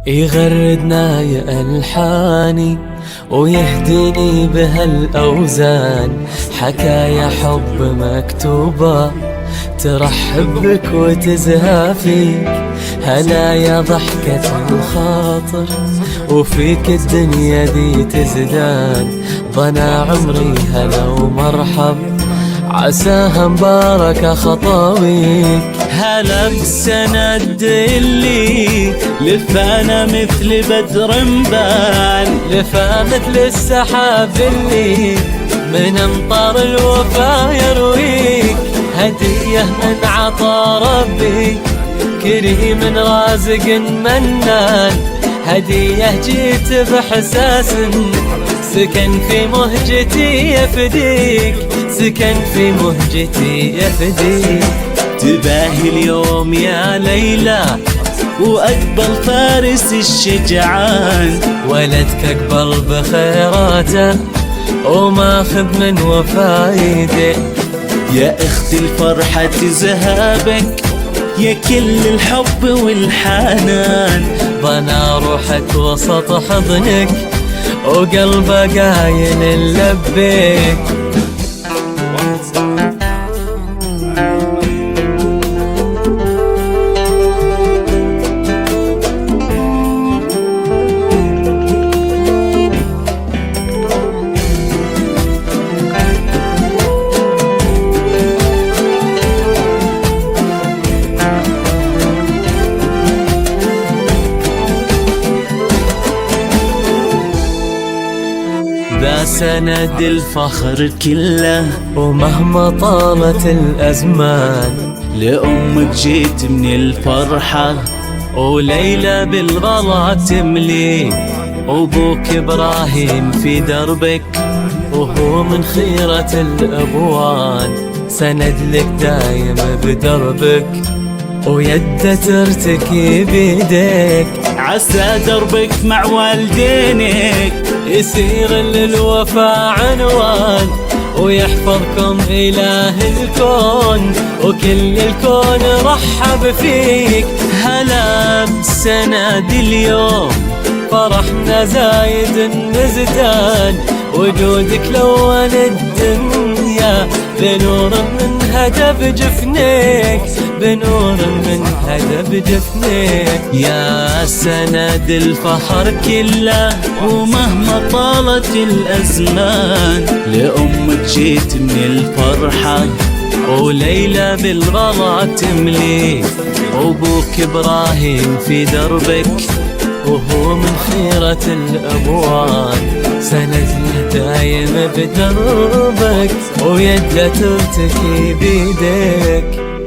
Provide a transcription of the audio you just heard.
يغردنا يا ألحاني ويهديني بهالأوزان، حكايا حب مكتوبة ترحب بك وتزهى فيك. هلا يا ضحكة الخاطر وفيك الدنيا دي تزدان، ضنا عمري هلا ومرحب عساها مبارك خطاويك. هلا بالسند اللي لفانا مثل بدر مبان، لفا مثل السحاب اللي من امطار الوفا يرويك. هدية من عطا ربي كريم رازق منان، هدية جيت بحساس سكن في مهجتي يفديك، سكن في مهجتي يفديك. تباهي اليوم يا ليلى وأقبل فارس الشجعان، ولدك أقبل بخيراته وماخذ من وفايده. يا اختي الفرحة تزهابك يا كل الحب والحنان، ضنا روحك وسط حضنك وقلبه قايل لبيك. ذا سند الفخر كله ومهما طالت الأزمان، لأمك جيت من الفرحة وليلى بالغلا تملي. وابوك إبراهيم في دربك وهو من خيرة الأبوان، سند لك دايم بدربك ويده ترتكي بيديك. عسى دربك مع والدينك يصير للوفا عنوان، ويحفظكم إله الكون وكل الكون رحب فيك. هلا بسند اليوم فرحنا زايد النزدان، وجودك لون الدنيا بنور من هدف جفنك، بنور من هدف جفنك. يا سند الفخر كله ومهما طالت الأزمان، لأمك جيت من الفرحة وليلى بالغلا تملي. وابوك إبراهيم في دربك وهو من خيرة الأبوان، سند دايم بدربك ويده ترتكي بيدك.